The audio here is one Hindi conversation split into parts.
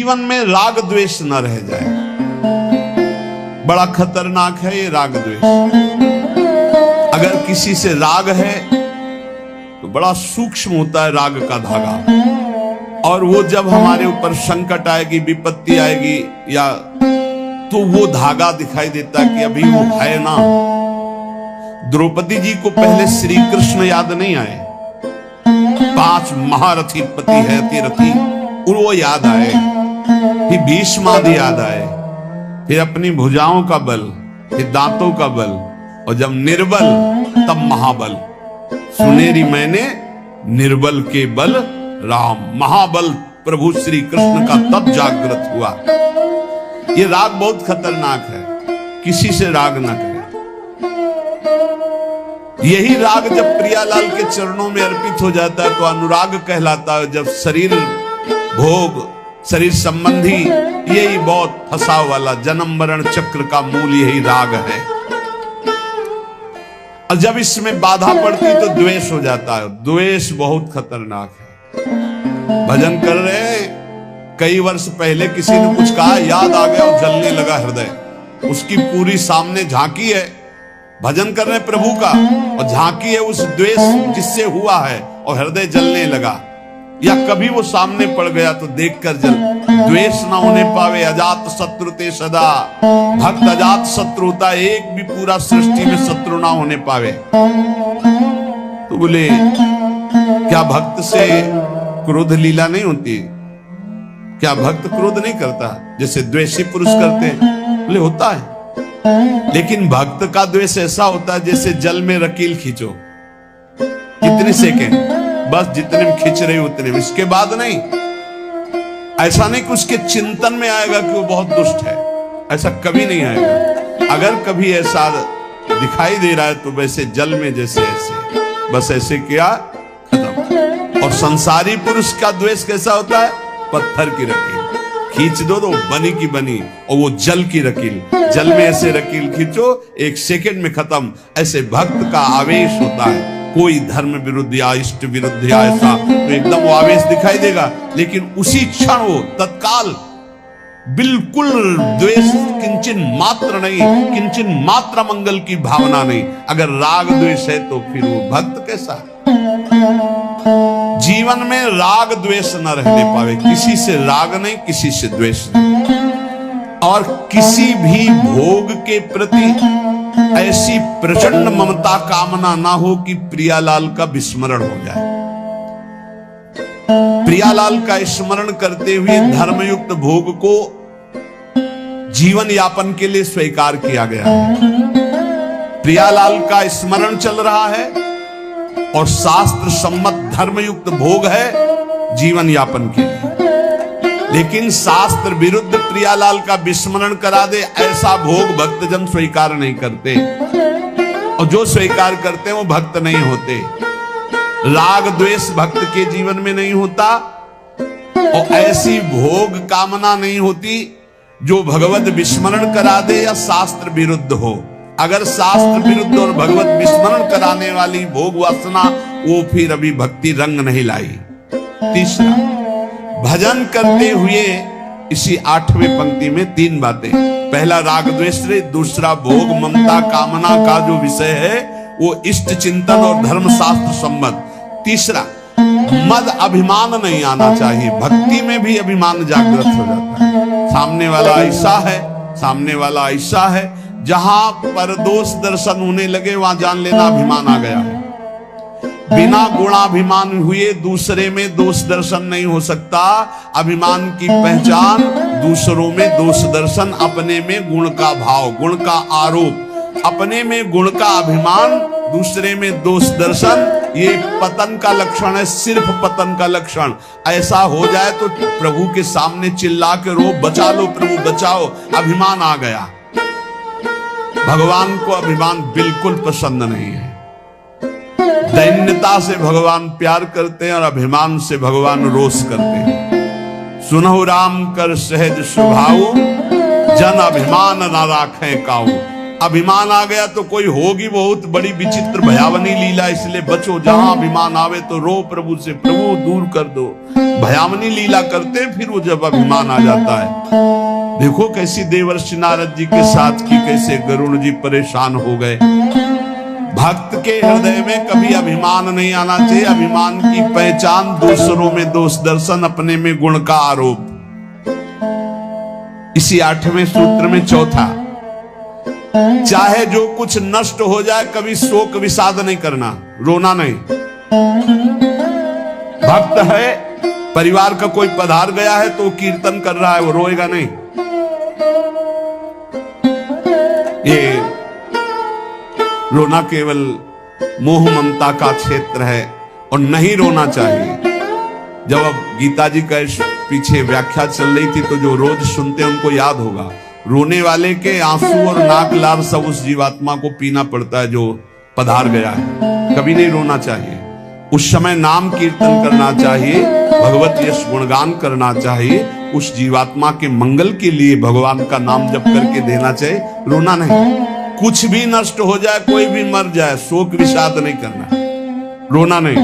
जीवन में राग द्वेष न रह जाए। बड़ा खतरनाक है ये राग द्वेष। अगर किसी से राग है तो बड़ा सूक्ष्म होता है राग का धागा, और वो जब हमारे ऊपर संकट आएगी, विपत्ति आएगी, या तो वो धागा दिखाई देता कि अभी वो है ना। द्रौपदी जी को पहले श्री कृष्ण याद नहीं आए, 5 महारथी पति है तीरथी, वो याद आए, फिर भीष्मादि याद आए, फिर अपनी भुजाओं का बल, फिर दांतों का बल, और जब निर्बल तब महाबल। सुनेरी मैंने निर्बल के बल राम, महाबल प्रभु श्री कृष्ण का तब जागृत हुआ। ये राग बहुत खतरनाक है, किसी से राग ना करें। यही राग जब प्रियालाल के चरणों में अर्पित हो जाता है तो अनुराग कहलाता है। जब शरीर भोग, शरीर संबंधी, यही बहुत फंसाव वाला जन्म मरण चक्र का मूल यही राग है। और जब इसमें बाधा पड़ती तो द्वेष हो जाता है। द्वेष बहुत खतरनाक है। भजन कर रहे हैं, कई वर्ष पहले किसी ने कुछ कहा, याद आ गया और जलने लगा हृदय। उसकी पूरी सामने झांकी है, भजन कर रहे हैं प्रभु का, और झांकी है उस द्वेष जिससे हुआ है, और हृदय जलने लगा। या कभी वो सामने पड़ गया तो देखकर जल। द्वेष ना होने पावे, अजात शत्रु ते सदा। भक्त अजात शत्रु होता, एक भी पूरा सृष्टि में शत्रु ना होने पावे। तो बोले क्या भक्त से क्रोध लीला नहीं होती? क्या भक्त क्रोध नहीं करता जैसे द्वेषी पुरुष करते हैं? बोले होता है, लेकिन भक्त का द्वेष ऐसा होता है जैसे जल में रकील खींचो, कितने सेकेंड, बस जितने में खींच रहे उतने में, इसके बाद नहीं। ऐसा नहीं कि उसके चिंतन में आएगा कि वो बहुत दुष्ट है, ऐसा कभी नहीं आएगा। अगर कभी ऐसा दिखाई दे रहा है तो वैसे जल में जैसे ऐसे, बस ऐसे किया, खत्म। और संसारी पुरुष का द्वेष कैसा होता है? पत्थर की रकील खींच दो तो बनी की बनी, और वो जल की रकील, जल में ऐसे रकील खींचो, 1 सेकेंड में खत्म। ऐसे भक्त का आवेश होता है। कोई धर्म विरुद्ध या इष्ट विरुद्ध या ऐसा तो एकदम वो आवेश दिखाई देगा, लेकिन उसी क्षण वो तत्काल बिल्कुल द्वेष, किंचन मात्र नहीं, किंचन मात्र मंगल की भावना नहीं। अगर राग द्वेष है तो फिर वो भक्त कैसा? जीवन में राग द्वेष न रहने पावे, किसी से राग नहीं, किसी से द्वेष नहीं, और किसी भी भोग के प्रति ऐसी प्रचंड ममता कामना ना हो कि प्रियालाल का विस्मरण हो जाए। प्रियालाल का स्मरण करते हुए धर्मयुक्त भोग को जीवन यापन के लिए स्वीकार किया गया है। प्रियालाल का स्मरण चल रहा है और शास्त्र सम्मत धर्मयुक्त भोग है जीवन यापन के लिए, लेकिन शास्त्र विरुद्ध प्रियालाल का विस्मरण करा दे ऐसा भोग भक्तजन स्वीकार नहीं करते, और जो स्वीकार करते हैं वो भक्त नहीं होते। राग द्वेष भक्त के जीवन में नहीं होता, और ऐसी भोग कामना नहीं होती जो भगवत विस्मरण करा दे या शास्त्र विरुद्ध हो। अगर शास्त्र विरुद्ध और भगवत विस्मरण कराने वाली भोग वासना, वो फिर अभी भक्ति रंग नहीं लाई। तीसरा, भजन करते हुए इसी 8वें पंक्ति में 3 बातें। पहला राग द्वेष, दूसरा भोग ममता कामना का जो विषय है वो इष्ट चिंतन और धर्मशास्त्र सम्मत। तीसरा, मद अभिमान नहीं आना चाहिए। भक्ति में भी अभिमान जागृत हो जाता है। सामने वाला ऐसा है, सामने वाला ऐसा है, जहां पर दोष दर्शन होने लगे वहां जान लेना अभिमान आ गया है। बिना गुणाभिमान हुए दूसरे में दोष दर्शन नहीं हो सकता। अभिमान की पहचान दूसरों में दोष दर्शन, अपने में गुण का भाव, गुण का आरोप, अपने में गुण का अभिमान, दूसरे में दोष दर्शन, ये पतन का लक्षण है, सिर्फ पतन का लक्षण। ऐसा हो जाए तो प्रभु के सामने चिल्ला के रो, बचा लो प्रभु बचाओ, अभिमान आ गया। भगवान को अभिमान बिल्कुल पसंद नहीं है। दैन्यता से भगवान प्यार करते हैं और अभिमान से भगवान रोष करते हैं। सुनहु राम कर सहज स्वभाव, जन अभिमान न राखें काऊ। अभिमान आ गया तो कोई होगी बहुत बड़ी विचित्र भयावनी लीला, इसलिए बचो। जहां अभिमान आवे तो रो प्रभु से, प्रभु दूर कर दो। भयावनी लीला करते फिर वो जब अभिमान आ जाता है। देखो कैसी देवर्षि नारद जी के साथ की, कैसे गरुड़ जी परेशान हो गए। भक्त के हृदय में कभी अभिमान नहीं आना चाहिए। अभिमान की पहचान दूसरों में दोष दर्शन, अपने में गुण का आरोप। इसी 8वें सूत्र में चौथा, चाहे जो कुछ नष्ट हो जाए कभी शोक विषाद नहीं करना, रोना नहीं। भक्त है, परिवार का कोई पधार गया है तो कीर्तन कर रहा है, वो रोएगा नहीं। ये रोना केवल मोह ममता का क्षेत्र है और नहीं रोना चाहिए। जब अब गीता जी का पीछे व्याख्या चल रही थी तो जो रोज सुनते हैं उनको याद होगा, रोने वाले के आंसू और नाक लार सब उस जीवात्मा को पीना पड़ता है जो पधार गया है। कभी नहीं रोना चाहिए। उस समय नाम कीर्तन करना चाहिए, भगवत यश गुणगान करना चाहिए, उस जीवात्मा के मंगल के लिए भगवान का नाम जप करके देना चाहिए, रोना नहीं। कुछ भी नष्ट हो जाए, कोई भी मर जाए, शोक विषाद नहीं करना, रोना नहीं।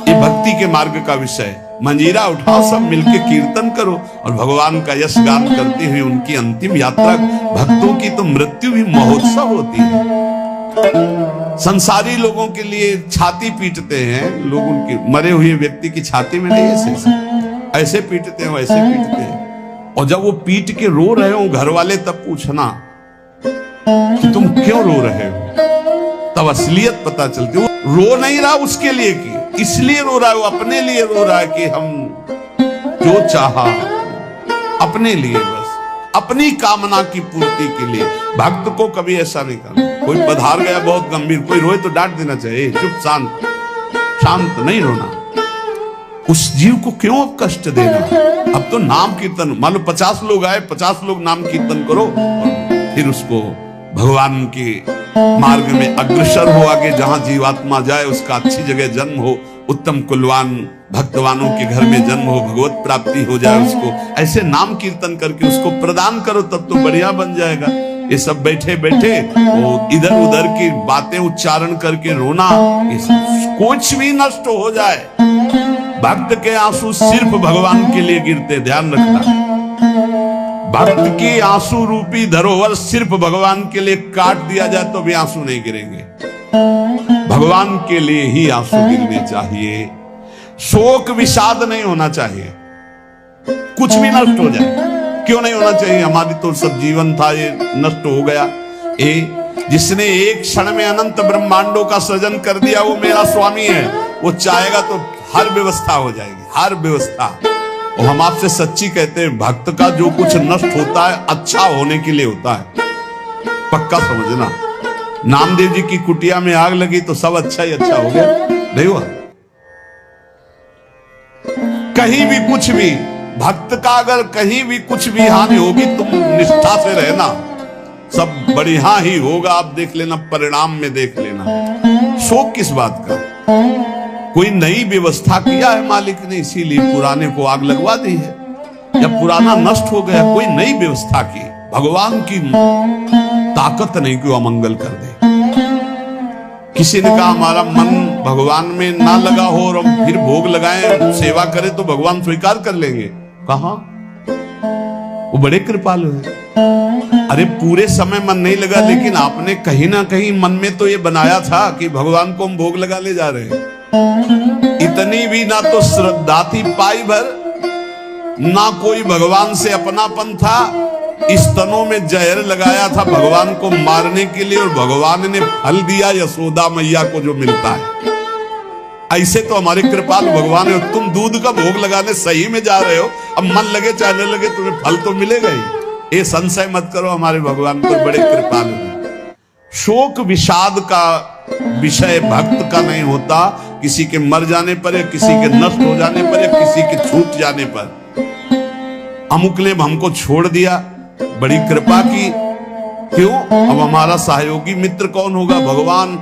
ये भक्ति के मार्ग का विषय। मंजीरा उठाओ, सब मिलके कीर्तन करो और भगवान का यश गान करते हुए उनकी अंतिम यात्रा। भक्तों की तो मृत्यु भी महोत्सव होती है। संसारी लोगों के लिए छाती पीटते हैं लोग, उनके मरे हुए व्यक्ति की छाती में नहीं, ऐसे पीटते हैं, वैसे पीटते हैं। और जब वो पीट के रो रहे हो घर वाले, तब पूछना कि तुम क्यों रो रहे हो, तब असलियत पता चलती। वो रो नहीं रहा उसके लिए की, इसलिए रो रहा है, वो अपने लिए रो रहा है कि हम जो चाहा अपने लिए, बस अपनी कामना की पूर्ति के लिए। भक्त को कभी ऐसा नहीं करना। कोई पधार गया बहुत गंभीर, कोई रोए तो डांट देना चाहिए, चुप शांत नहीं रोना। उस जीव को क्यों अब कष्ट देना। अब तो नाम कीर्तन, मान लो 50 लोग आए, 50 लोग नाम कीर्तन करो और फिर उसको भगवान के मार्ग में अग्रसर हो, आगे जहां जीवात्मा जाए उसका अच्छी जगह जन्म हो, उत्तम कुलवान भक्तवानों के घर में जन्म हो, भगवत प्राप्ति हो जाए उसको। ऐसे नाम कीर्तन करके उसको प्रदान करो, तब तो बढ़िया बन जाएगा। ये सब बैठे बैठे वो इधर उधर की बातें उच्चारण करके रोना, कुछ भी नष्ट हो जाए। भक्त के आंसू सिर्फ भगवान के लिए गिरते, ध्यान रखना। भक्त की आंसू रूपी धरोहर सिर्फ भगवान के लिए काट दिया जाए तो भी आंसू नहीं गिरेंगे। भगवान के लिए ही आंसू गिरने चाहिए। शोक विषाद नहीं होना चाहिए। कुछ भी नष्ट हो जाए, क्यों नहीं होना चाहिए। हमारी तो सब जीवन था, ये नष्ट हो गया। जिसने एक क्षण में अनंत ब्रह्मांडों का सृजन कर दिया वो मेरा स्वामी है। वो चाहेगा तो हर व्यवस्था हो जाएगी, हर व्यवस्था। और हम आपसे सच्ची कहते हैं, भक्त का जो कुछ नष्ट होता है अच्छा होने के लिए होता है, पक्का समझना। नामदेव जी की कुटिया में आग लगी तो सब अच्छा ही अच्छा हो गया, नहीं हुआ। कहीं भी कुछ भी, भक्त का अगर कहीं भी कुछ भी हानि होगी, तुम निष्ठा से रहना, सब बढ़िया ही होगा। आप देख लेना, परिणाम में देख लेना। शोक किस बात का। कोई नई व्यवस्था किया है मालिक ने, इसीलिए पुराने को आग लगवा दी है। या पुराना नष्ट हो गया, कोई नई व्यवस्था की। भगवान की ताकत नहीं कि वो अमंगल कर दे। किसी ने कहा हमारा मन भगवान में ना लगा हो और हम फिर भोग लगाएं, सेवा करें तो भगवान स्वीकार कर लेंगे। कहा, वो बड़े कृपालु है। अरे पूरे समय मन नहीं लगा, लेकिन आपने कहीं ना कहीं मन में तो ये बनाया था कि भगवान को हम भोग लगा ले जा रहे हैं। इतनी भी ना तो श्रद्धा थी पाई भर, ना कोई भगवान से अपनापन था। स्तनों में जहर लगाया था भगवान को मारने के लिए, और भगवान ने फल दिया यशोदा मैया को जो मिलता है। ऐसे तो हमारे कृपालु भगवान है। तुम दूध का भोग लगाने सही में जा रहे हो, अब मन लगे चाहे न लगे तुम्हें फल तो मिलेगा ही। ये संशय मत करो, हमारे भगवान तो बड़े कृपालु हैं। शोक विषाद का विषय भक्त का नहीं होता। किसी के मर जाने पर या किसी के नष्ट हो जाने पर या किसी के छूट जाने पर। अमुक ने हमको छोड़ दिया, बड़ी कृपा की, क्यों। अब हमारा सहयोगी मित्र कौन होगा, भगवान।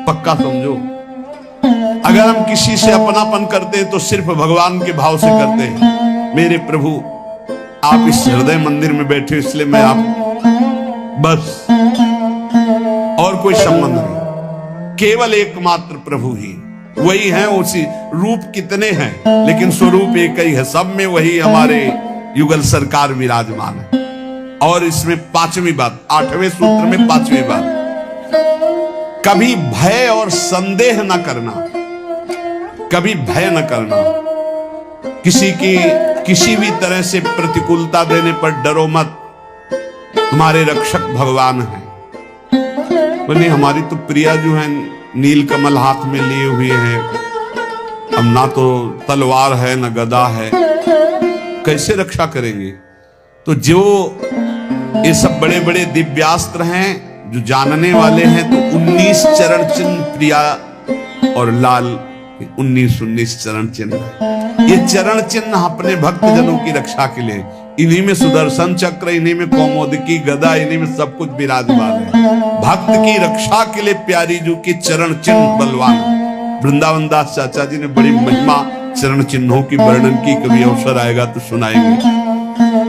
पक्का समझो, अगर हम किसी से अपनापन करते हैं तो सिर्फ भगवान के भाव से करते हैं। मेरे प्रभु, आप इस हृदय मंदिर में बैठे, इसलिए मैं आप बस, और कोई संबंध नहीं। केवल एकमात्र प्रभु ही वही है। उसी रूप कितने हैं लेकिन स्वरूप एक ही है, सब में वही हमारे युगल सरकार विराजमान है। और इसमें पांचवी बात, 8वें सूत्र में 5वीं बात, कभी भय और संदेह न करना। कभी भय न करना, किसी की किसी भी तरह से प्रतिकूलता देने पर डरो मत, तुम्हारे रक्षक भगवान हैं। बोले हमारी तो प्रिया जो है नील कमल हाथ में लिए हुए हैं, अब ना तो तलवार है न गदा है, कैसे रक्षा करेंगे? तो जो ये सब बड़े बड़े दिव्यास्त्र हैं, जो जानने वाले हैं, तो 19 चरण चिन्ह प्रिया और लाल 19 चरण चिन्ह। ये चरण चिन्ह अपने भक्त जनों की रक्षा के लिए, इन्हीं में सुदर्शन चक्र, इन्हीं में कौमोदकी गदा, इन्हीं में सब कुछ विराजमान है। भक्त की रक्षा के लिए प्यारी जो की चरण चिन्ह बलवान। वृंदावन दास चाचा जी ने बड़ी महिमा चरण चिन्हों की वर्णन की, कभी अवसर आएगा तो सुनाएंगे।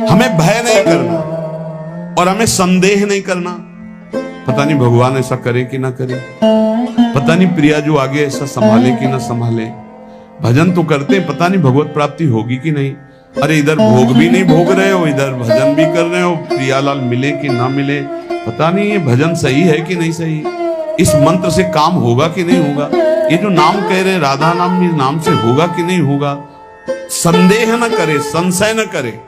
हमें भय नहीं करना और हमें संदेह नहीं करना, पता नहीं भगवान ऐसा करे कि ना करे, पता नहीं प्रिया जो आगे ऐसा संभाले कि ना संभाले। भजन तो करते हैं, पता नहीं भगवत प्राप्ति होगी कि नहीं। अरे इधर भोग भी नहीं भोग रहे हो, इधर भजन भी कर रहे हो, प्रियालाल मिले कि ना मिले, पता नहीं ये भजन सही है कि नहीं सही, इस मंत्र से काम होगा कि नहीं होगा, ये जो नाम कह रहे हैं राधा नाम, इस नाम से होगा कि नहीं होगा। संदेह न करे, संशय न करे।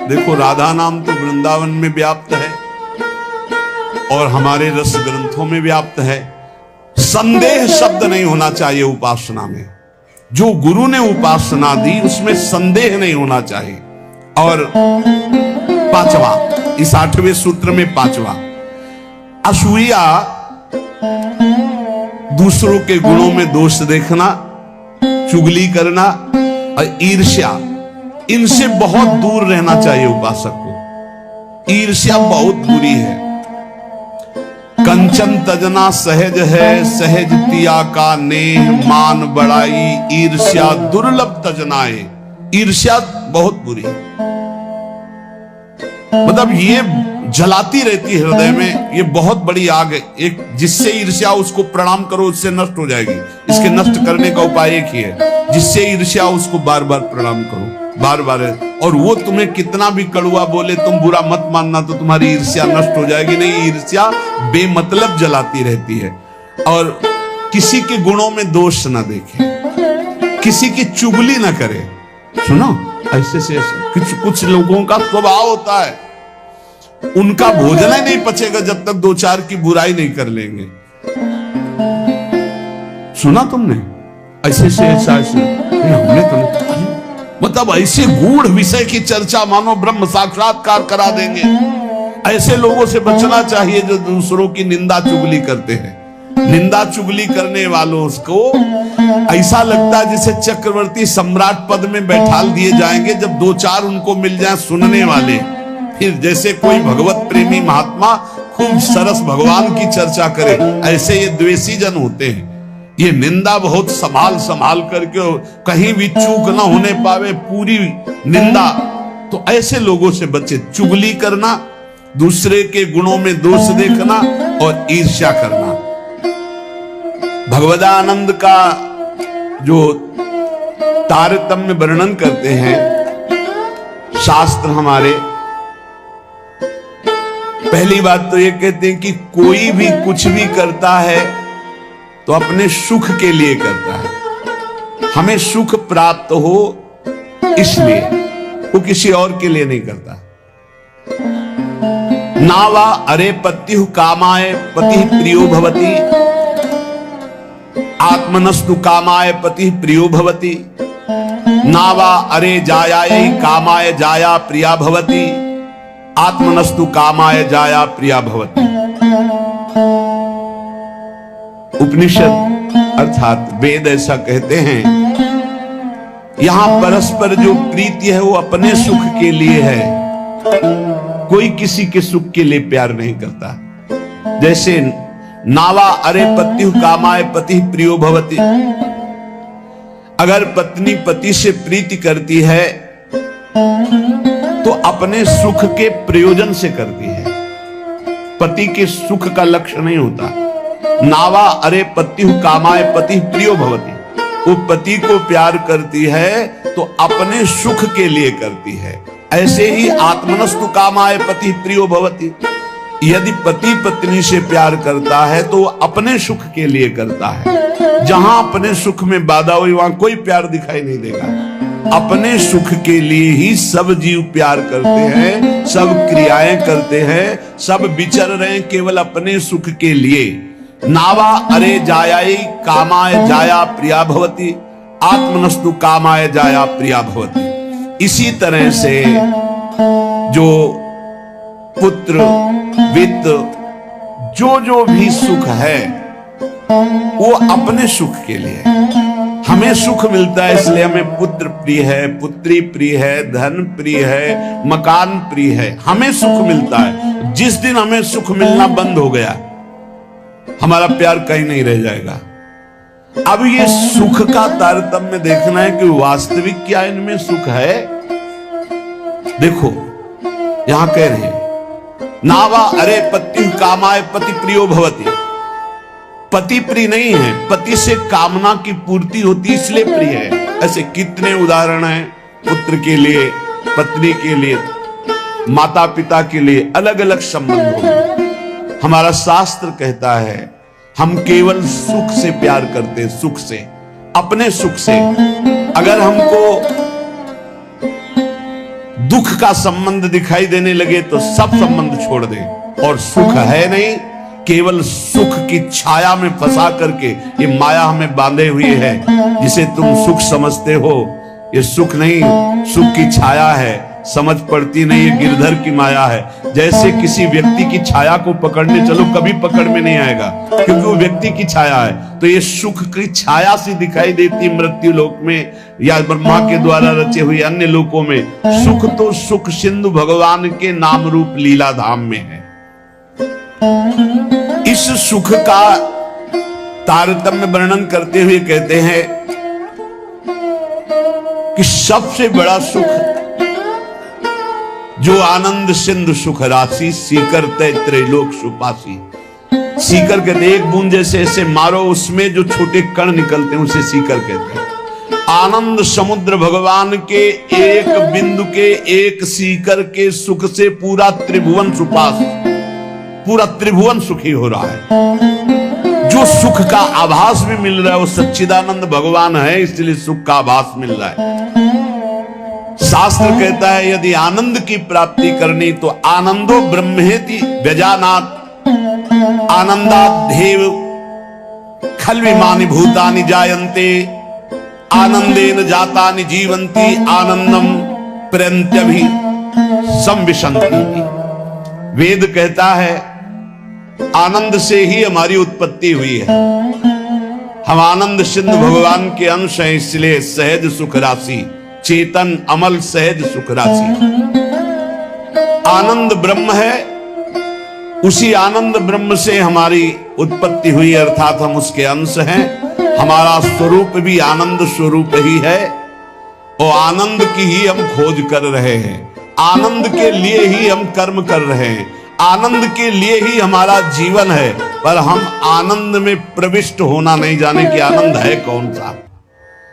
देखो राधा नाम तो वृंदावन में व्याप्त है और हमारे रस ग्रंथों में व्याप्त है। संदेह शब्द नहीं होना चाहिए उपासना में। जो गुरु ने उपासना दी उसमें संदेह नहीं होना चाहिए। और पांचवा, इस 8वें सूत्र में 5वां, असूया, दूसरों के गुणों में दोष देखना, चुगली करना और ईर्ष्या, इनसे बहुत दूर रहना चाहिए उपासक को। ईर्ष्या बहुत बुरी है। कंचन तजना सहज है, सहज तिया का नेह, मान बड़ाई ईर्ष्या दुर्लभ तजनाए। ईर्ष्या बहुत बुरी है, मतलब ये जलाती रहती है हृदय में, ये बहुत बड़ी आग है। एक जिससे ईर्ष्या उसको प्रणाम करो, उससे नष्ट हो जाएगी। इसके नष्ट करने का उपाय एक ही है, जिससे ईर्ष्या उसको बार बार प्रणाम करो, बार बार। और वो तुम्हें कितना भी कड़ुआ बोले तुम बुरा मत मानना, तो तुम्हारी ईर्ष्या नष्ट हो जाएगी। नहीं, ईर्ष्या बेमतलब जलाती रहती है। और किसी के गुणों में दोष ना देखे, किसी की चुगली ना करे। सुनो, ऐसे से ऐसे कुछ लोगों का स्वभाव होता है, उनका भोजन ही नहीं पचेगा जब तक 2-4 की बुराई नहीं कर लेंगे। सुना तुमने? ऐसे से ऐसा हमने तो मतलब ऐसे गूढ़ विषय की चर्चा मानो ब्रह्म साक्षात्कार करा देंगे। ऐसे लोगों से बचना चाहिए जो दूसरों की निंदा चुगली करते हैं। निंदा चुगली करने वालों को ऐसा लगता है जैसे चक्रवर्ती सम्राट पद में बैठाल दिए जाएंगे, जब 2-4 उनको मिल जाए सुनने वाले। फिर जैसे कोई भगवत प्रेमी महात्मा खूब सरस भगवान की चर्चा करे, ऐसे ये द्वेषी जन होते हैं। ये निंदा बहुत संभाल संभाल करके, कहीं भी चूक ना होने पावे, पूरी निंदा। तो ऐसे लोगों से बचे। चुगली करना, दूसरे के गुणों में दोष देखना और ईर्ष्या करना। भगवदानंद का जो तारतम्य वर्णन करते हैं शास्त्र हमारे, पहली बात तो ये कहते हैं कि कोई भी कुछ भी करता है तो अपने सुख के लिए करता है। हमें सुख प्राप्त हो इसलिए, वो किसी और के लिए नहीं करता। नावा अरे पत्यु कामाय पति प्रियो भवति, आत्मनस्तु कामाय पति प्रियो भवति। नावा अरे जायाय कामाय जाया प्रिया भवति, आत्मनस्तु कामाय जाया प्रिया भवति। उपनिषद अर्थात वेद ऐसा कहते हैं, यहां परस्पर जो प्रीति है वो अपने सुख के लिए है, कोई किसी के सुख के लिए प्यार नहीं करता। जैसे नावा अरे पत्यु कामाय पति प्रियो भवति, अगर पत्नी पति से प्रीति करती है तो अपने सुख के प्रयोजन से करती है। पति के सुख का लक्ष्य नहीं होता। नावा अरे पति कामाय पति प्रियो भवति, वो पति को प्यार करती है तो अपने सुख के लिए करती है। ऐसे ही आत्मनस्तु कामाय पति प्रियो भवति, यदि पति पत्नी से प्यार करता है तो अपने सुख के लिए करता है। जहां अपने सुख में बाधा हुई वहां कोई प्यार दिखाई नहीं देगा। अपने सुख के लिए ही सब जीव प्यार करते हैं, सब क्रियाएं करते हैं, सब विचर रहे हैं केवल अपने सुख के लिए। नावा अरे जायाई कामाय जाया प्रिया भवति, आत्मनस्तु कामाय जाया प्रिया भवति। इसी तरह से जो पुत्र वित्त जो भी सुख है वो अपने सुख के लिए। हमें सुख मिलता है इसलिए हमें पुत्र प्रिय है, पुत्री प्रिय है, धन प्रिय है, मकान प्रिय है, हमें सुख मिलता है। जिस दिन हमें सुख मिलना बंद हो गया हमारा प्यार कहीं नहीं रह जाएगा। अब ये सुख का तारतम्य देखना है कि वास्तविक क्या इनमें सुख है। देखो यहां कह रहे हैं नावा अरे पति कामाय पति प्रियो भवति, पति प्रिय नहीं है, पति से कामना की पूर्ति होती इसलिए प्रिय है। ऐसे कितने उदाहरण हैं, पुत्र के लिए, पत्नी के लिए, माता पिता के लिए अलग अलग संबंध होंगे। हमारा शास्त्र कहता है हम केवल सुख से प्यार करते हैं, सुख से, अपने सुख से। अगर हमको दुख का संबंध दिखाई देने लगे तो सब संबंध छोड़ दें। और सुख है नहीं, केवल सुख की छाया में फंसा करके ये माया हमें बांधे हुई है। जिसे तुम सुख समझते हो ये सुख नहीं, सुख की छाया है, समझ पड़ती नहीं, ये गिरधर की माया है। जैसे किसी व्यक्ति की छाया को पकड़ने चलो कभी पकड़ में नहीं आएगा क्योंकि वो व्यक्ति की छाया है। तो ये सुख की छाया सी दिखाई देती मृत्यु लोक में या ब्रह्मा के द्वारा रचे हुए अन्य लोकों में। सुख तो सुख सिंधु भगवान के नाम रूप लीला धाम में है। इस सुख का तारतम्य वर्णन करते हुए कहते हैं कि सबसे बड़ा सुख जो आनंद सिंधु सुख राशि, सीकर तय त्रैलोक सुपासी। सीकर कहते एक बूंद जैसे ऐसे मारो उसमें जो छोटे कण निकलते हैं उसे सीकर कहते हैं। आनंद समुद्र भगवान के एक बिंदु के, एक सीकर के सुख से पूरा त्रिभुवन सुपास, पूरा त्रिभुवन सुखी हो रहा है। जो सुख का आभास भी मिल रहा है वो सच्चिदानंद भगवान है, इसलिए सुख का आभास मिल रहा है। शास्त्र कहता है यदि आनंद की प्राप्ति करनी तो आनंदो ब्रह्मेति व्यजानात्, आनंदाद्धेव खल्विमानि भूतानि जायन्ते, आनंदेन जातानि जीवन्ति, आनंदम प्रयन्त्यभि संविशन्ति। वेद कहता है आनंद से ही हमारी उत्पत्ति हुई है। हम आनंद सिंधु भगवान के अंश हैं, इसलिए सहज सुख राशि, चेतन अमल सहज सुख राशि। आनंद ब्रह्म है, उसी आनंद ब्रह्म से हमारी उत्पत्ति हुई, अर्थात हम उसके अंश हैं। हमारा स्वरूप भी आनंद स्वरूप ही है और आनंद की ही हम खोज कर रहे हैं। आनंद के लिए ही हम कर्म कर रहे हैं, आनंद के लिए ही हमारा जीवन है। पर हम आनंद में प्रविष्ट होना नहीं जाने कि आनंद है कौन सा।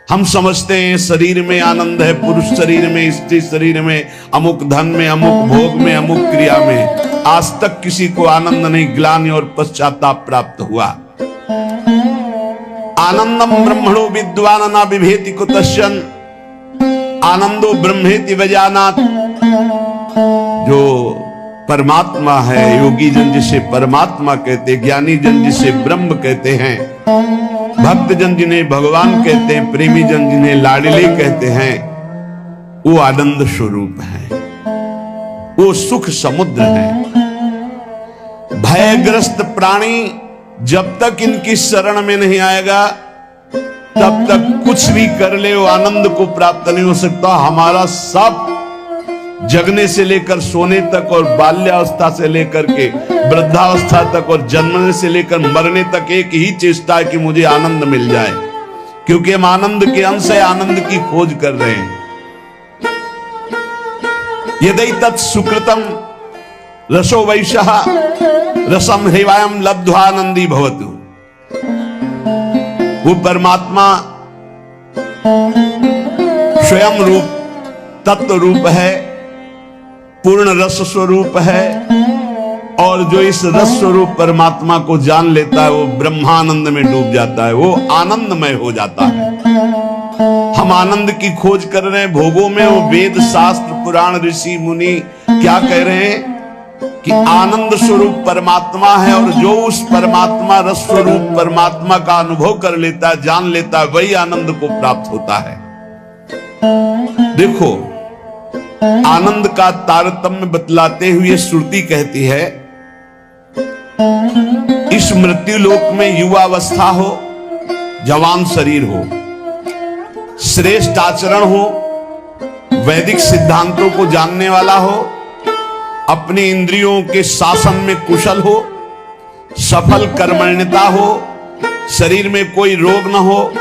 हम समझते हैं शरीर में आनंद है, पुरुष शरीर में, स्त्री शरीर में, अमुक धन में, अमुक भोग में, अमुक क्रिया में। आज तक किसी को आनंद नहीं, ग्लानि और पश्चाताप प्राप्त हुआ। आनंदम ब्रह्मणो विद्वान न बिभेति कुतश्चन, आनंदो ब्रह्मेति वजानात्। जो परमात्मा है, योगी जन जिसे परमात्मा कहते, ज्ञानी जन जिसे ब्रह्म कहते हैं, भक्त जन जिन्हें भगवान कहते हैं, प्रेमी जन जिन्हें लाडले कहते हैं, वो आनंद स्वरूप है, वो सुख समुद्र है। भयग्रस्त प्राणी जब तक इनकी शरण में नहीं आएगा तब तक कुछ भी कर ले वो आनंद को प्राप्त नहीं हो सकता। हमारा सब जगने से लेकर सोने तक और बाल्यावस्था से लेकर के वृद्धावस्था तक और जन्मने से लेकर मरने तक एक ही चेष्टा है कि मुझे आनंद मिल जाए, क्योंकि हम आनंद के अंश है, आनंद की खोज कर रहे हैं। यदि तत् सुकृतम रसो वैशः रसम हेवायम लब्ध्वानंदी भवतु। वो परमात्मा स्वयं रूप तत्व रूप है, पूर्ण रस स्वरूप है, और जो इस रस स्वरूप परमात्मा को जान लेता है वो ब्रह्मानंद में डूब जाता है, वो आनंदमय हो जाता है। हम आनंद की खोज कर रहे हैं भोगों में, वो वेद शास्त्र पुराण ऋषि मुनि क्या कह रहे हैं कि आनंद स्वरूप परमात्मा है, और जो उस परमात्मा रस स्वरूप परमात्मा का अनुभव कर लेता है, जान लेता है, वही आनंद को प्राप्त होता है। देखो, आनंद का तारतम्य बतलाते हुए श्रुति कहती है, इस मृत्यु लोक में युवावस्था हो, जवान शरीर हो, श्रेष्ठ आचरण हो, वैदिक सिद्धांतों को जानने वाला हो, अपनी इंद्रियों के शासन में कुशल हो, सफल कर्मण्यता हो, शरीर में कोई रोग न हो,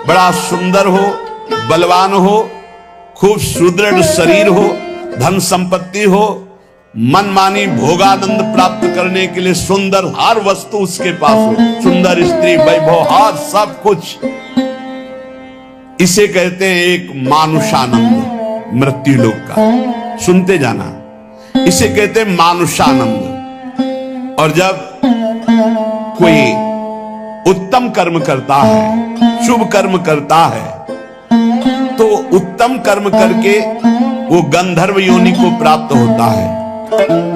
बड़ा सुंदर हो, बलवान हो, खूब सुदृढ़ शरीर हो, धन संपत्ति हो, मनमानी भोगानंद प्राप्त करने के लिए सुंदर हर वस्तु उसके पास हो, सुंदर स्त्री, वैभव, हर सब कुछ। इसे कहते हैं एक मानुषानंद मृत्यु लोक का। सुनते जाना, इसे कहते हैं मानुषानंद। और जब कोई उत्तम कर्म करता है, शुभ कर्म करता है, तो उत्तम कर्म करके वो गंधर्व योनि को प्राप्त होता है,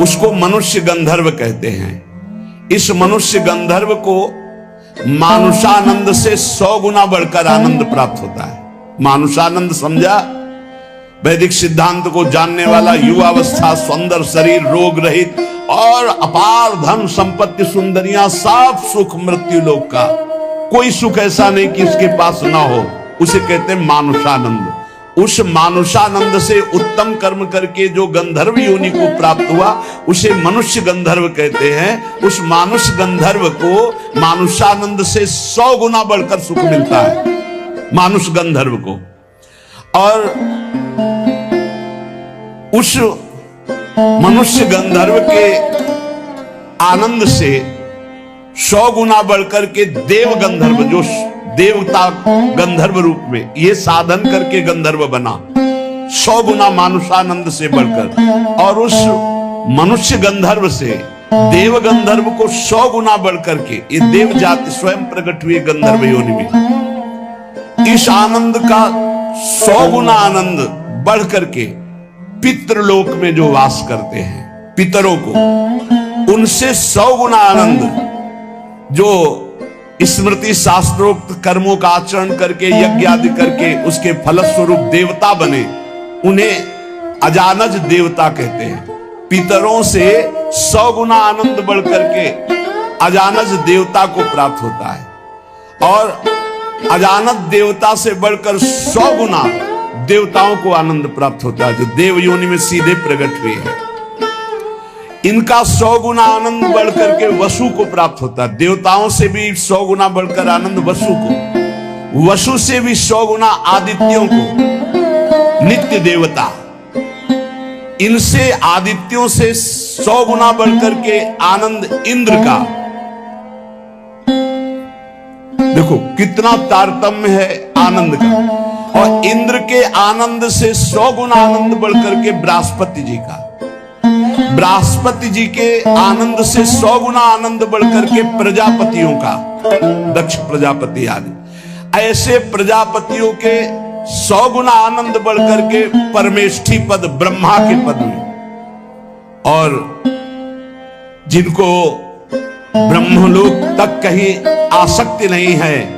उसको मनुष्य गंधर्व कहते हैं। इस मनुष्य गंधर्व को मानुषानंद से 100 गुना बढ़कर आनंद प्राप्त होता है। मानुषानंद समझा? वैदिक सिद्धांत को जानने वाला, युवावस्था, सुंदर शरीर, रोग रहित और अपार धन संपत्ति, सुंदरियां, सब सुख मृत्यु लोक का। कोई सुख ऐसा नहीं कि उसके पास ना हो, उसे कहते हैं मानुषानंद। उस मानुषानंद से उत्तम कर्म करके जो गंधर्व योनि को प्राप्त हुआ, उसे मनुष्य गंधर्व कहते हैं। उस मानुष गंधर्व को मानुषानंद से 100 गुना बढ़कर सुख मिलता है, मानुष गंधर्व को। और उस मनुष्य गंधर्व के आनंद से 100 गुना बढ़कर के देव गंधर्व, जो देवता गंधर्व रूप में ये साधन करके गंधर्व बना, 100 गुना मानुषानंद से बढ़कर, और उस मनुष्य गंधर्व से देव गंधर्व को 100 गुना बढ़कर के ये देव जाति स्वयं प्रकट हुए गंधर्व योनि में। इस आनंद का 100 गुना आनंद बढ़ करके पितृलोक में जो वास करते हैं, पितरों को, उनसे 100 गुना आनंद जो स्मृति शास्त्रोक्त कर्मों का आचरण करके, यज्ञ आदि करके उसके फलस्वरूप देवता बने, उन्हें अजानज देवता कहते हैं। पितरों से 100 गुना आनंद बढ़ करके अजानज देवता को प्राप्त होता है, और अजानत देवता से बढ़कर 100 गुना देवताओं को आनंद प्राप्त होता है, जो देव योनि में सीधे प्रकट हुए हैं। इनका 100 गुना आनंद बढ़ करके वसु को प्राप्त होता है। देवताओं से भी 100 गुना बढ़कर आनंद वसु को, वसु से भी 100 गुना आदित्यों को, नित्य देवता। इनसे आदित्यों से 100 गुना बढ़कर के आनंद इंद्र का। देखो कितना तारतम्य है आनंद का। और इंद्र के आनंद से 100 गुना आनंद बढ़कर के बृहस्पति जी का, बृहस्पति जी के आनंद से 100 गुना आनंद बढ़कर के प्रजापतियों का, दक्ष प्रजापति आदि। ऐसे प्रजापतियों के 100 गुना आनंद बढ़कर के परमेष्ठी पद, ब्रह्मा के पद में, और जिनको ब्रह्मलोक तक कहीं आसक्ति नहीं है,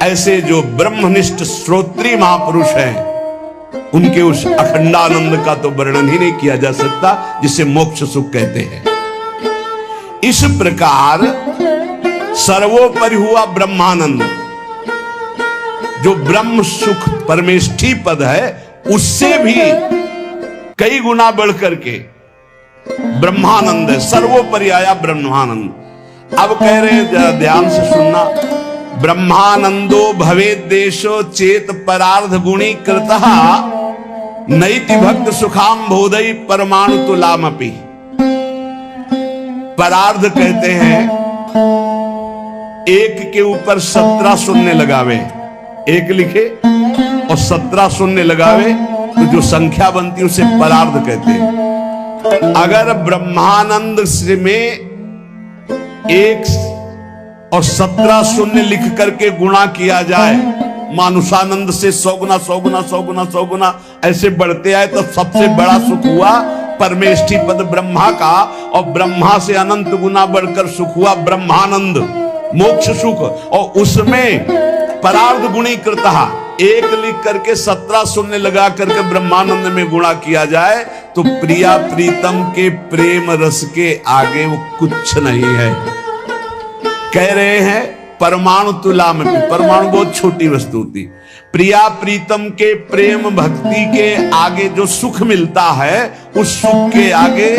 ऐसे जो ब्रह्मनिष्ठ श्रोत्रीय महापुरुष हैं, उनके उस अखंडानंद का तो वर्णन ही नहीं किया जा सकता, जिसे मोक्ष सुख कहते हैं। इस प्रकार सर्वोपरि हुआ ब्रह्मानंद, जो ब्रह्म सुख परमेष्ठी पद है, उससे भी कई गुना बढ़ करके ब्रह्मानंद है। सर्वोपरि आया ब्रह्मानंद। अब कह रहे हैं, ध्यान से सुनना, ब्रह्मानंदो भवेद देशो चेत परार्ध गुणी कृतः नैति भक्त सुखाम बोधई परमाणु तुलामपि। परार्ध कहते हैं एक के ऊपर 17 शून्य लगावे, एक लिखे और 17 शून्य लगावे तो जो संख्या बनती है उसे परार्ध कहते हैं। अगर ब्रह्मानंद से में 1 और 17 शून्य लिख करके गुणा किया जाए, मानुषानंद से 100 गुना 100 गुना 100 गुना 100 गुना ऐसे बढ़ते आए तो सबसे बड़ा सुख हुआ परमेष्ठी पद ब्रह्मा का, और ब्रह्मा से अनंत गुना बढ़कर सुख हुआ ब्रह्मानंद मोक्ष सुख। और उसमें परार्ध गुणीकृत 1 लिख करके 17 शून्य लगा करके ब्रह्मानंद में गुणा किया जाए तो प्रिया प्रीतम के प्रेम रस के आगे वो कुछ नहीं है। कह रहे हैं परमाणु तुला में, परमाणु बहुत छोटी वस्तु होती, प्रिया प्रीतम के प्रेम भक्ति के आगे जो सुख मिलता है उस सुख के आगे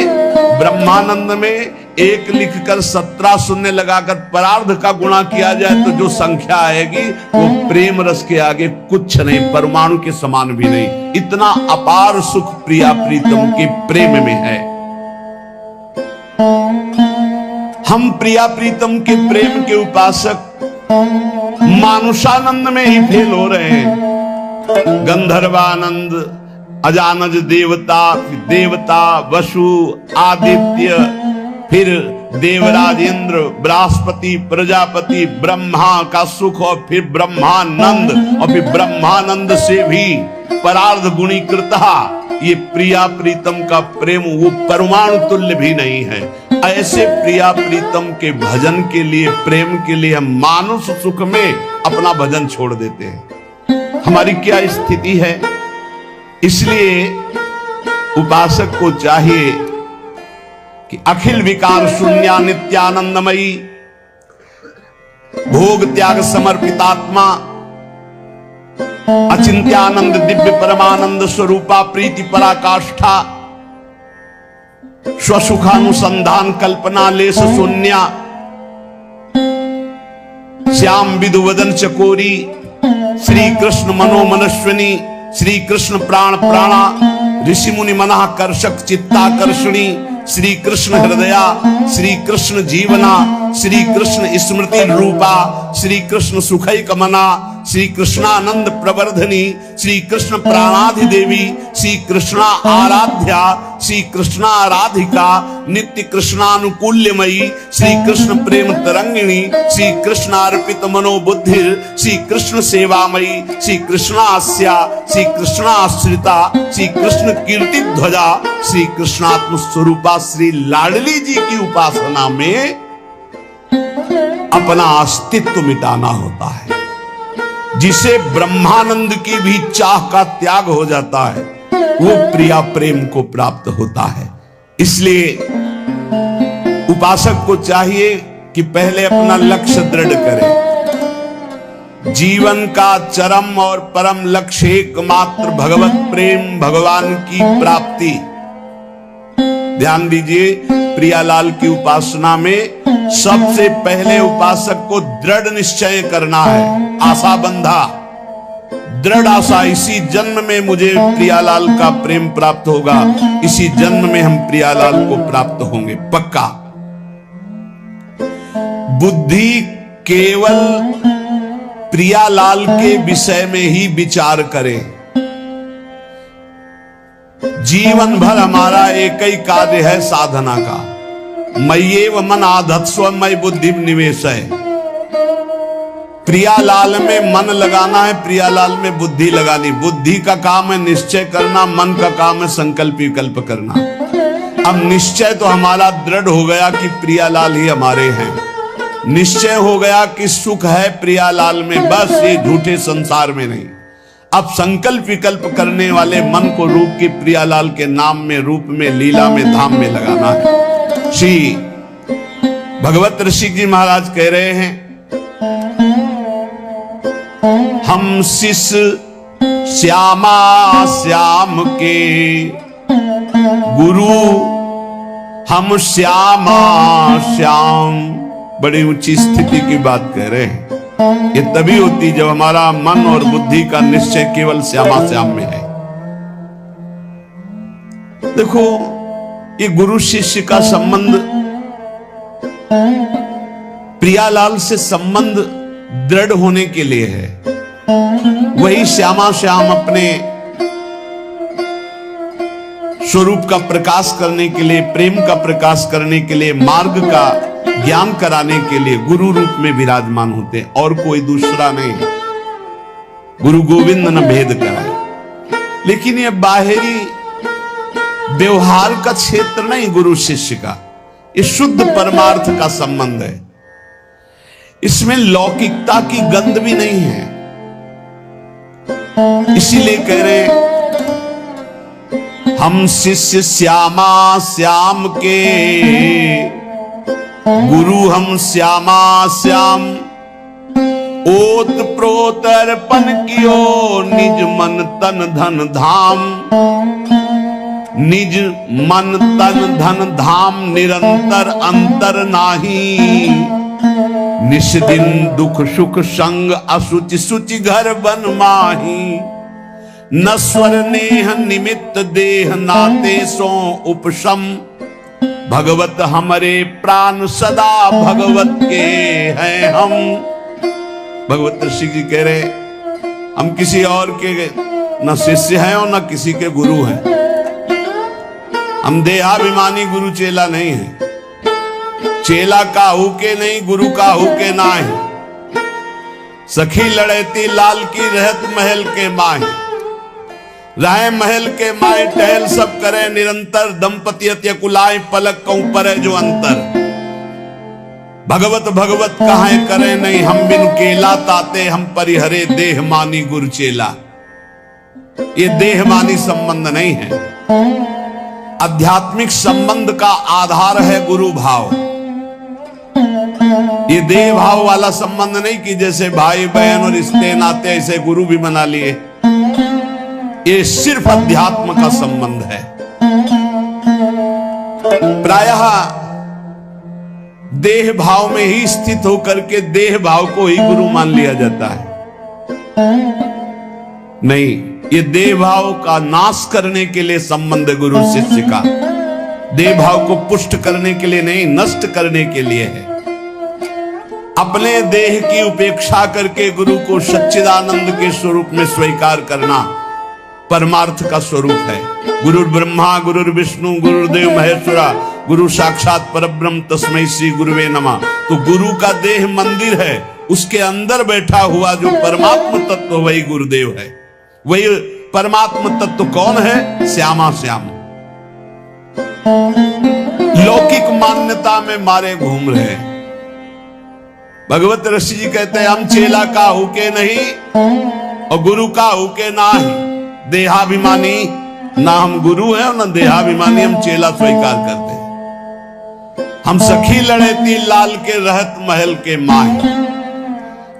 ब्रह्मानंद में 1 लिखकर 17 शून्य लगाकर परार्ध का गुणा किया जाए तो जो संख्या आएगी वो प्रेम रस के आगे कुछ नहीं, परमाणु के समान भी नहीं। इतना अपार सुख प्रिया प्रीतम के प्रेम में है। हम प्रिया प्रीतम के प्रेम के उपासक मानुषानंद में ही फेल हो रहे हैं। गंधर्वानंद, अजानज देवता, देवता वसु आदित्य, फिर देवराज इंद्र, बृहस्पति, प्रजापति, ब्रह्मा का सुख, और फिर ब्रह्मानंद, और फिर ब्रह्मानंद से भी परार्ध गुणीकृत ये प्रिया प्रीतम का प्रेम वो परमाणु तुल्य भी नहीं है। ऐसे प्रिया प्रीतम के भजन के लिए, प्रेम के लिए हम मानुष सुख में अपना भजन छोड़ देते हैं। हमारी क्या स्थिति है? इसलिए उपासक को चाहिए कि अखिल विकार शून्या नित्यानंदमयी, भोग त्याग समर्पितात्मा, अचिंत्यानंद दिव्य परमानंद स्वरूपा प्रीति पराकाष्ठा, स्वसुखानुसंधान कल्पना लेस शून्या, श्याम विदुवदन चकोरी, श्री कृष्ण मनोमनस्विनी, श्री कृष्ण प्राण प्राणा, ऋषि मुनि मना कर्षक चित्ताकर्षणी, श्री कृष्ण हृदया, श्री कृष्ण जीवना, श्री कृष्ण स्मृति रूपा, श्री कृष्ण सुखैक मना, श्री कृष्णानंद प्रवर्धनी, श्री कृष्ण प्राणाधिदेवी, श्री कृष्णा आराध्या, श्री कृष्णा आराधिका, नित्य कृष्णानुकूल्यमयी, श्री कृष्ण प्रेम तरंगिणी, श्री कृष्ण अर्पित मनोबुद्धि, श्री कृष्ण सेवामयी, श्री कृष्णास्या, श्री कृष्णाश्रिता, श्री कृष्ण कीर्ति ध्वजा, श्री कृष्णात्म स्वरूपा श्री लाडली जी की उपासना में अपना अस्तित्व मिटाना होता है। जिसे ब्रह्मानंद की भी चाह का त्याग हो जाता है वो प्रिया प्रेम को प्राप्त होता है। इसलिए उपासक को चाहिए कि पहले अपना लक्ष्य दृढ़ करे। जीवन का चरम और परम लक्ष्य एकमात्र भगवत प्रेम, भगवान की प्राप्ति। ध्यान दीजिए, प्रियालाल की उपासना में सबसे पहले उपासक को दृढ़ निश्चय करना है, आशा बंधा, दृढ़ आशा, इसी जन्म में मुझे प्रियालाल का प्रेम प्राप्त होगा, इसी जन्म में हम प्रियालाल को प्राप्त होंगे, पक्का। बुद्धि केवल प्रियालाल के विषय में ही विचार करे। जीवन भर हमारा एक ही कार्य है साधना का, मय्येव मन आधत्स्व मयि बुद्धि निवेश है। प्रियालाल में मन लगाना है, प्रियालाल में बुद्धि लगानी। बुद्धि का काम है निश्चय करना, मन का काम है संकल्प विकल्प करना। अब निश्चय तो हमारा दृढ़ हो गया कि प्रियालाल ही हमारे हैं, निश्चय हो गया कि सुख है प्रियालाल में, बस ये झूठे संसार में नहीं। अब संकल्प विकल्प करने वाले मन को रूप की प्रियालाल के नाम में, रूप में, लीला में, धाम में लगाना है। श्री भगवत ऋषि जी महाराज कह रहे हैं, हम शिष्य श्यामा श्याम के गुरु, हम श्यामा श्याम। बड़ी ऊंची स्थिति की बात कह रहे हैं। ये तभी होती जब हमारा मन और बुद्धि का निश्चय केवल श्यामा श्याम में है। देखो, ये गुरु शिष्य का संबंध प्रियालाल से संबंध दृढ़ होने के लिए है। वही श्यामा श्याम अपने स्वरूप का प्रकाश करने के लिए, प्रेम का प्रकाश करने के लिए, मार्ग का ज्ञान कराने के लिए गुरु रूप में विराजमान होते हैं, और कोई दूसरा नहीं। गुरु गोविंद न भेद कराए। लेकिन यह बाहरी व्यवहार का क्षेत्र नहीं गुरु शिष्य का, ये शुद्ध परमार्थ का संबंध है। इसमें लौकिकता की गंध भी नहीं है। इसीलिए कह रहे हम शिष्य श्यामा श्याम के, गुरु हम श्यामा श्याम। ओत प्रोत अर्पण कियो निज मन तन धन धाम। निज मन तन धन धाम निरंतर अंतर नाही। निश दिन दुख सुख संग असुचि सुचि घर बन माही। नस्वर नेह निमित्त देह नाते सो उपशम। भगवत हमारे प्राण सदा भगवत के हैं हम। भगवत ऋषि जी कह रहे हम किसी और के न शिष्य हैं और न किसी के गुरु हैं। हम देहाभिमानी गुरु चेला नहीं है। चेला काहू के नहीं, गुरु काहू के ना है। सखी लड़ेती लाल की रहत महल के माही। राय महल के माए टहल सब करे निरंतर। दंपति अत्य कुलाए पलक कऊं पर है जो अंतर। भगवत भगवत कहां करे नहीं, हम बिन केला ताते हम परिहरे देह मानी गुरु चेला। ये देह मानी संबंध नहीं है। आध्यात्मिक संबंध का आधार है गुरु भाव। ये देह भाव वाला संबंध नहीं कि जैसे भाई बहन और रिश्ते नाते ऐसे गुरु भी बना लिए। ये सिर्फ अध्यात्म का संबंध है। प्रायः देह भाव में ही स्थित होकर के देह भाव को ही गुरु मान लिया जाता है। नहीं, ये देह भाव का नाश करने के लिए संबंध है गुरु शिष्य का। देह भाव को पुष्ट करने के लिए नहीं, नष्ट करने के लिए है। अपने देह की उपेक्षा करके गुरु को सच्चिदानंद के स्वरूप में स्वीकार करना परमार्थ का स्वरूप है। गुरु ब्रह्मा गुरु विष्णु गुरुदेव महेश्वरा गुरु साक्षात परब्रह्म तस्मै श्री गुरुवे नमः। तो गुरु का देह मंदिर है, उसके अंदर बैठा हुआ जो परमात्म तत्व वही गुरुदेव है। वही परमात्म तत्व कौन है? श्यामा श्याम। लौकिक मान्यता में मारे घूम रहे। भगवत ऋषि जी कहते हैं हम चेला का हुके नहीं और गुरु का हुके ना ही। देहाभिमानी ना हम गुरु हैं और ना देहाभिमानी हम चेला स्वीकार करते हैं। हम सखी लड़ेती लाल के रहत महल के माही।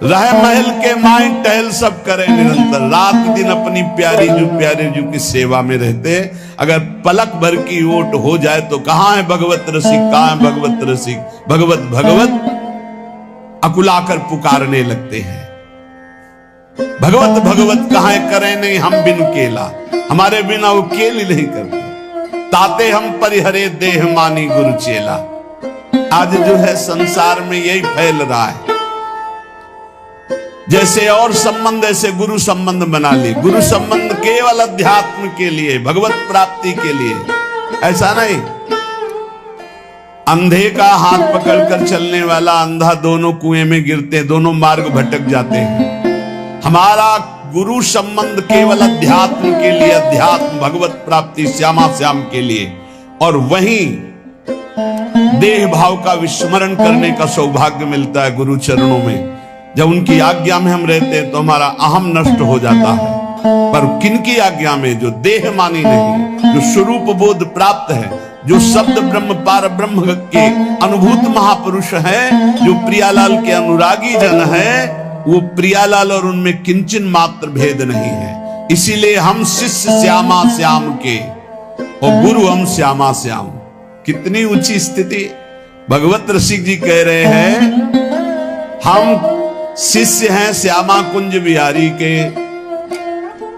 रह महल के माही टहल सब करे निरंतर। रात दिन अपनी प्यारे जू की सेवा में रहते। अगर पलक भर की ओट हो जाए तो कहां है भगवत रसिक, कहां है भगवत रसिक। भगवत भगवत अकुलाकर पुकारने लगते हैं। भगवत भगवत कहां करें नहीं, हम बिन केला। हमारे बिना वो केल ही नहीं करते। ताते हम परिहरे देह मानी गुरु चेला। आज जो है संसार में यही फैल रहा है। जैसे और संबंध ऐसे गुरु संबंध बना लिए। गुरु संबंध केवल अध्यात्म के लिए, भगवत प्राप्ति के लिए, ऐसा नहीं। अंधे का हाथ पकड़कर चलने वाला अंधा दोनों कुएं में गिरते, दोनों मार्ग भटक जाते हैं। हमारा गुरु संबंध केवल अध्यात्म के लिए, अध्यात्म भगवत प्राप्ति श्यामा श्याम के लिए। और वहीं देह भाव का विस्मरण करने का सौभाग्य मिलता है गुरु चरणों में। जब उनकी आज्ञा में हम रहते हैं तो हमारा अहम नष्ट हो जाता है। पर किनकी आज्ञा में? जो देह मानी नहीं, जो स्वरूप बोध प्राप्त है, जो शब्द ब्रह्म पार ब्रह्म के अनुभूत महापुरुष हैं, जो प्रियालाल के अनुरागी जन हैं, वो प्रियालाल और उनमें किंचन मात्र भेद नहीं है। इसीलिए हम शिष्य श्यामा श्याम के और गुरु हम श्यामा श्याम। कितनी ऊंची स्थिति। भगवत रसिक जी कह रहे हैं हम शिष्य हैं श्यामा कुंज बिहारी के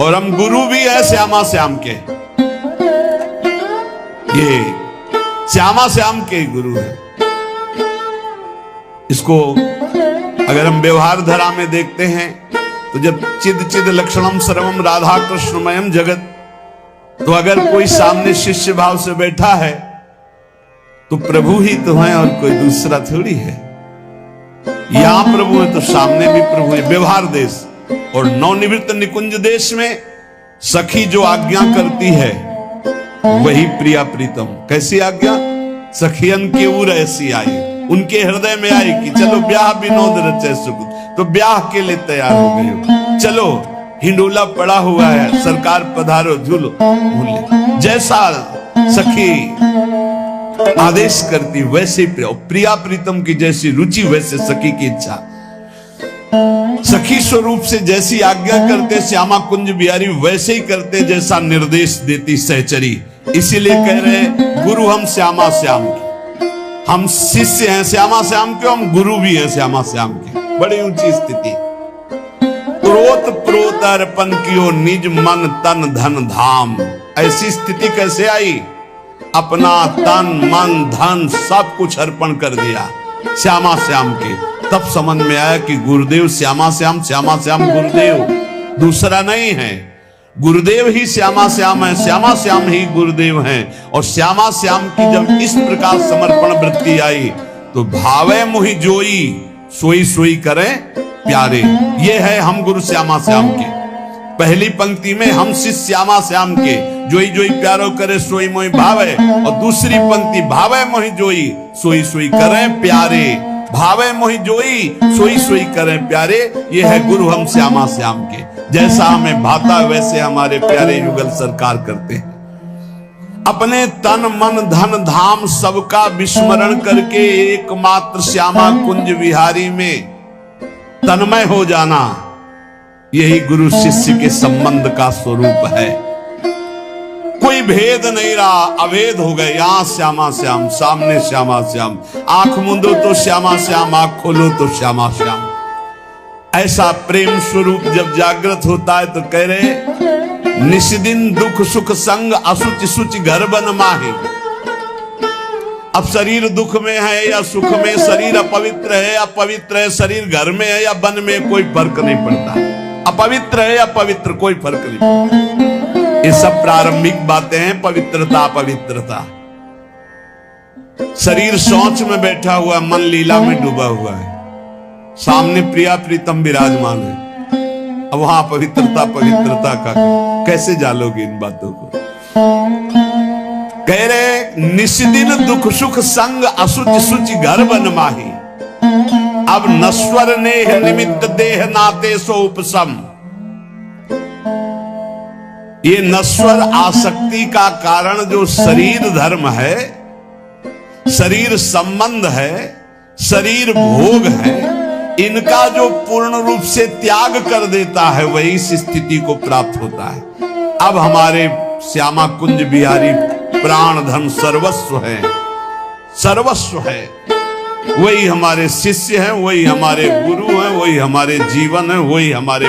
और हम गुरु भी है श्यामा श्याम के। ये श्यामा श्याम के गुरु है। इसको अगर हम व्यवहार धारा में देखते हैं तो जब चिद चिद लक्षणम सर्वम राधा कृष्णमयम जगत, तो अगर कोई सामने शिष्य भाव से बैठा है तो प्रभु ही तो है और कोई दूसरा थोड़ी है। यहां प्रभु है तो सामने भी प्रभु है। व्यवहार देश और नवनिवृत्त निकुंज देश में सखी जो आज्ञा करती है वही प्रिया प्रीतम। कैसी आज्ञा? सखियन की उर ऐसी आई, उनके हृदय में आई कि चलो ब्याह विनोद रचे सुख, तो ब्याह के लिए तैयार हो गए हो। चलो हिंडोला पड़ा हुआ है, सरकार पधारो झूलो झूले। जैसा सखी आदेश करती वैसे प्रिया प्रीतम की जैसी रुचि वैसे सखी की इच्छा। सखी स्वरूप से जैसी आज्ञा करते श्यामा कुंज बिहारी वैसे ही करते जैसा निर्देश देती सहचरी। इसीलिए कह रहे गुरु हम श्यामा श्याम के, हम शिष्य हैं श्यामा श्याम के, हम गुरु भी हैं श्यामा श्याम के। बड़ी ऊंची स्थिति। प्रोत प्रोत अर्पण कियो निज मन तन धन धाम। ऐसी स्थिति कैसे आई? अपना तन मन धन सब कुछ अर्पण कर दिया श्यामा श्याम के। तब समझ में आया कि गुरुदेव श्यामा श्याम गुरुदेव, दूसरा नहीं है। गुरुदेव ही श्यामा श्याम है, श्यामा श्याम ही गुरुदेव हैं। और श्यामा श्याम की जब इस प्रकार समर्पण वृत्ति आई तो भावे मुहि जोई सोई सोई करें प्यारे। ये है हम गुरु श्यामा श्याम के। पहली पंक्ति में हम शिष्य श्यामा श्याम के, जोई जोई प्यारो करे सोई मोई भावे। और दूसरी पंक्ति भावे मोहि जोई सोई सोई करें प्यारे। भावे मोहि जोई सोई सोई करें प्यारे। ये है गुरु हम श्यामा श्याम के। जैसा हमें भाता वैसे हमारे प्यारे युगल सरकार करते हैं। अपने तन मन धन धाम सबका विस्मरण करके एकमात्र श्यामा कुंज विहारी में तन्मय हो जाना, यही गुरु शिष्य के संबंध का स्वरूप है। कोई भेद नहीं रहा, अभेद हो गए। यहां श्यामा श्याम, सामने श्यामा श्याम, आंख मूंदो तो श्यामा श्याम, आंख खोलो तो श्यामा श्याम। ऐसा प्रेम स्वरूप जब जागृत होता है तो कह रहे निष्दिन दुख सुख संग असुच सुच घर बन माहे। अब शरीर दुख में है या सुख में, शरीर अपवित्र है या पवित्र है, शरीर घर में है या वन में, कोई फर्क नहीं पड़ता। अपवित्र है या पवित्र, कोई फर्क नहीं पड़ता। ये सब प्रारंभिक बातें हैं। पवित्रता अपवित्रता। शरीर सोच में बैठा हुआ, मन लीला में डूबा हुआ है, सामने प्रिया प्रीतम विराजमान है। अब वहां पवित्रता पवित्रता का कैसे जालोगे इन बातों को? कह रहे निष्दिन दुख सुख संग असुच सुच घर बन माही। अब नश्वर नेह निमित्त देह नाते सो उपसम। ये नश्वर आसक्ति का कारण जो शरीर धर्म है, शरीर संबंध है, शरीर भोग है, इनका जो पूर्ण रूप से त्याग कर देता है वही इस स्थिति को प्राप्त होता है। अब हमारे श्यामा कुंज बिहारी प्राण धन सर्वस्व है, सर्वस्व है। वही हमारे शिष्य हैं, वही हमारे गुरु हैं, वही हमारे जीवन है, वही हमारे